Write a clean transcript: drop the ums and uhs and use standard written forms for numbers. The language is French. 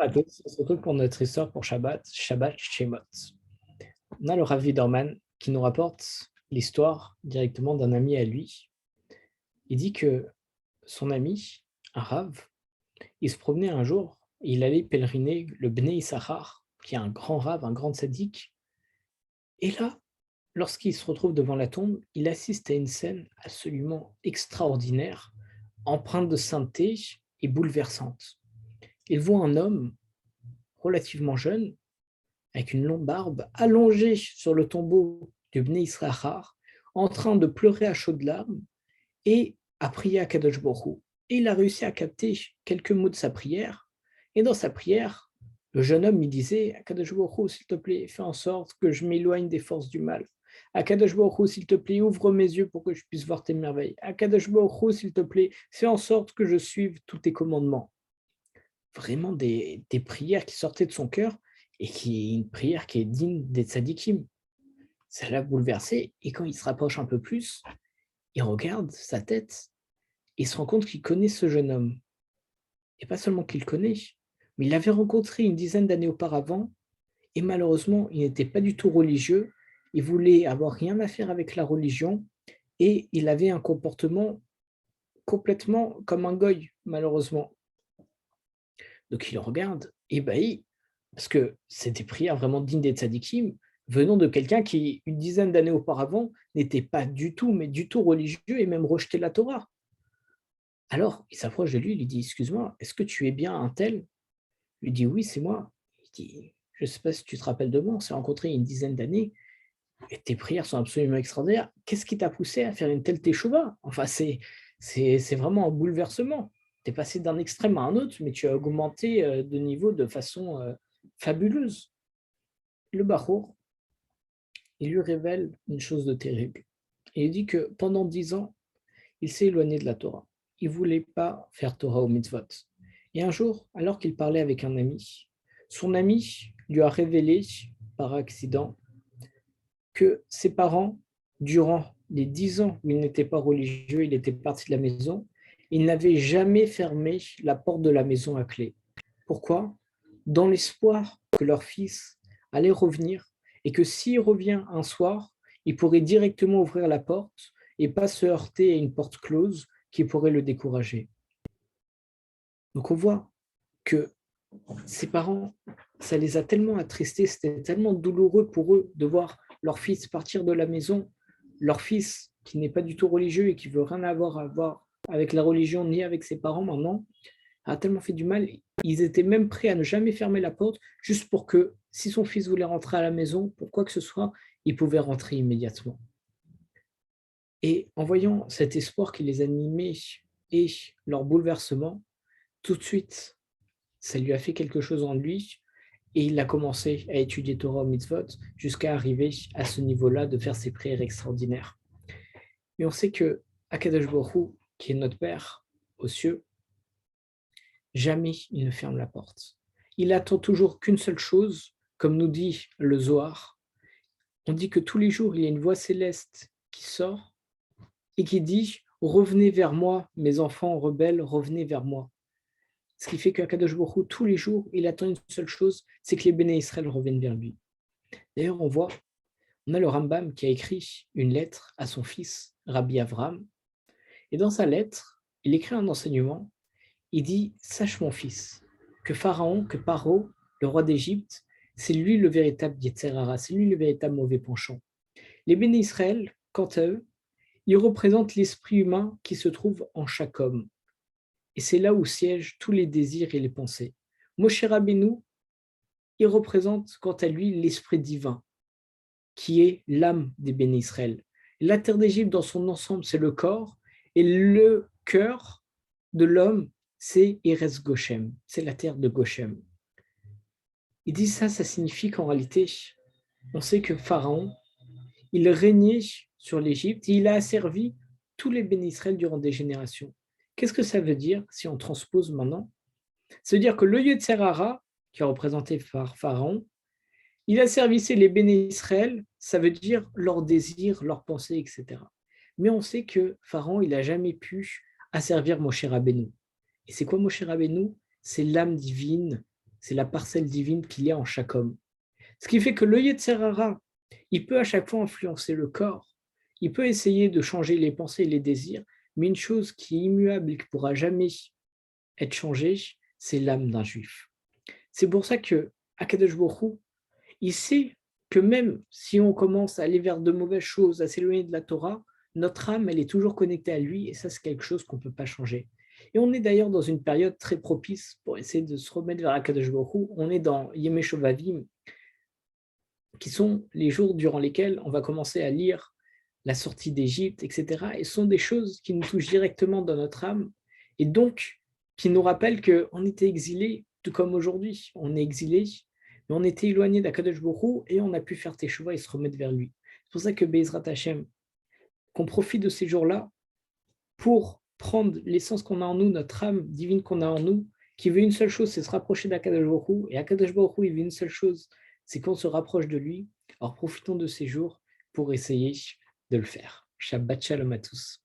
Bonjour à tous, on se retrouve pour notre histoire pour Shabbat, Shabbat Shemot. On a le Rav Widerman qui nous rapporte l'histoire directement d'un ami à lui. Il dit que son ami, un Rav, il se promenait un jour, et il allait pèleriner le Bnei Issachar, qui est un grand Rav, un grand tzaddik. Et là, lorsqu'il se retrouve devant la tombe, il assiste à une scène absolument extraordinaire, empreinte de sainteté et bouleversante. Il voit un homme relativement jeune, avec une longue barbe, allongé sur le tombeau du Bnei Israël, en train de pleurer à chaudes larmes et à prier à Kadosh Baruch Hu. Et il a réussi à capter quelques mots de sa prière. Et dans sa prière, le jeune homme lui disait: Akadosh Baruch Hu, s'il te plaît, fais en sorte que je m'éloigne des forces du mal. Akadosh Baruch Hu, s'il te plaît, ouvre mes yeux pour que je puisse voir tes merveilles. Akadosh Baruch Hu, s'il te plaît, fais en sorte que je suive tous tes commandements. Vraiment des prières qui sortaient de son cœur et qui est une prière qui est digne des tzadikim. Ça l'a bouleversé et quand il se rapproche un peu plus, il regarde sa tête et il se rend compte qu'il connaît ce jeune homme. Et pas seulement qu'il le connaît, mais il l'avait rencontré une dizaine d'années auparavant et malheureusement, il n'était pas du tout religieux. Il voulait avoir rien à faire avec la religion et il avait un comportement complètement comme un goy, malheureusement. Donc il le regarde, ébahi, parce que c'est des prières vraiment dignes des tzadikim, venant de quelqu'un qui, une dizaine d'années auparavant, n'était pas du tout, mais du tout religieux et même rejetait la Torah. Alors, il s'approche de lui, il lui dit: Excuse-moi, est-ce que tu es bien un tel? Il lui dit: Oui, c'est moi. Il dit: Je ne sais pas si tu te rappelles de moi, on s'est rencontrés il y a une dizaine d'années et tes prières sont absolument extraordinaires. Qu'est-ce qui t'a poussé à faire une telle teshuva? Enfin, c'est vraiment un bouleversement. Tu es passé d'un extrême à un autre, mais tu as augmenté de niveau de façon fabuleuse. Le Bachour, il lui révèle une chose de terrible. Et il dit que pendant 10 ans, il s'est éloigné de la Torah. Il ne voulait pas faire Torah ou mitzvot. Et un jour, alors qu'il parlait avec un ami, son ami lui a révélé par accident que ses parents, durant les 10 ans où il n'était pas religieux, il était parti de la maison, ils n'avaient jamais fermé la porte de la maison à clé. Pourquoi? Dans l'espoir que leur fils allait revenir et que s'il revient un soir, il pourrait directement ouvrir la porte et pas se heurter à une porte close qui pourrait le décourager. Donc on voit que ses parents, ça les a tellement attristés, c'était tellement douloureux pour eux de voir leur fils partir de la maison, leur fils qui n'est pas du tout religieux et qui veut rien avoir à voir avec la religion ni avec ses parents maintenant, a tellement fait du mal. Ils étaient même prêts à ne jamais fermer la porte, juste pour que si son fils voulait rentrer à la maison, pour quoi que ce soit, il pouvait rentrer immédiatement. Et en voyant cet espoir qui les animait et leur bouleversement, tout de suite, ça lui a fait quelque chose en lui et il a commencé à étudier Torah mitzvot jusqu'à arriver à ce niveau-là de faire ses prières extraordinaires. Mais on sait que Akadosh Baruch Hu, qui est notre Père aux cieux, jamais il ne ferme la porte. Il attend toujours qu'une seule chose, comme nous dit le Zohar. On dit que tous les jours, il y a une voix céleste qui sort et qui dit: Revenez vers moi, mes enfants rebelles, revenez vers moi. Ce qui fait qu'Akadosh Baruch Hu, tous les jours, il attend une seule chose, c'est que les béné Israël reviennent vers lui. D'ailleurs, on a le Rambam qui a écrit une lettre à son fils, Rabbi Avram, et dans sa lettre, il écrit un enseignement. Il dit: Sache mon fils, que Pharaon, que Paro, le roi d'Égypte, c'est lui le véritable Yetzer Hara, c'est lui le véritable mauvais penchant. Les béné Israël, quant à eux, ils représentent l'esprit humain qui se trouve en chaque homme. Et c'est là où siègent tous les désirs et les pensées. Moshe Rabbeinu, il représente quant à lui l'esprit divin, qui est l'âme des béné Israël. La terre d'Égypte dans son ensemble, c'est le corps, et le cœur de l'homme, c'est Eretz Goshem, c'est la terre de Goshem. Il dit ça, ça signifie qu'en réalité, on sait que Pharaon, il régnait sur l'Égypte et il a asservi tous les béné Israël durant des générations. Qu'est-ce que ça veut dire si on transpose maintenant? Ça veut dire que le Yetzer Hara, qui est représenté par Pharaon, il asservissait les béné Israël, ça veut dire leurs désirs, leurs pensées, etc. Mais on sait que Pharaon, il n'a jamais pu asservir Moshe Rabbeinu. Et c'est quoi Moshe Rabbeinu? C'est l'âme divine c'est la parcelle divine qu'il y a en chaque homme. Ce qui fait que le Yetzer Hara, il peut à chaque fois influencer le corps, il peut essayer de changer les pensées et les désirs, mais une chose qui est immuable et qui ne pourra jamais être changée, c'est l'âme d'un juif. C'est pour ça que Akadosh Baruch Hu, il sait que même si on commence à aller vers de mauvaises choses, à s'éloigner de la Torah, notre âme, elle est toujours connectée à lui, et ça, c'est quelque chose qu'on ne peut pas changer. Et on est d'ailleurs dans une période très propice pour essayer de se remettre vers Akadosh Baruch Hu. On est dans Yemei Shovavim, qui sont les jours durant lesquels on va commencer à lire la sortie d'Égypte, etc. Et ce sont des choses qui nous touchent directement dans notre âme, et donc qui nous rappellent qu'on était exilés, tout comme aujourd'hui. On est exilés, mais on était éloigné d'Akadosh Baruch Hu, et on a pu faire Teshuvah et se remettre vers lui. C'est pour ça que Be'ezrat Hashem, qu'on profite de ces jours-là pour prendre l'essence qu'on a en nous, notre âme divine qu'on a en nous, qui veut une seule chose, c'est se rapprocher d'Akadosh Baruch Hu, et Akadosh Baruch Hu, il veut une seule chose, c'est qu'on se rapproche de lui. Alors profitons de ces jours pour essayer de le faire. Shabbat Shalom à tous.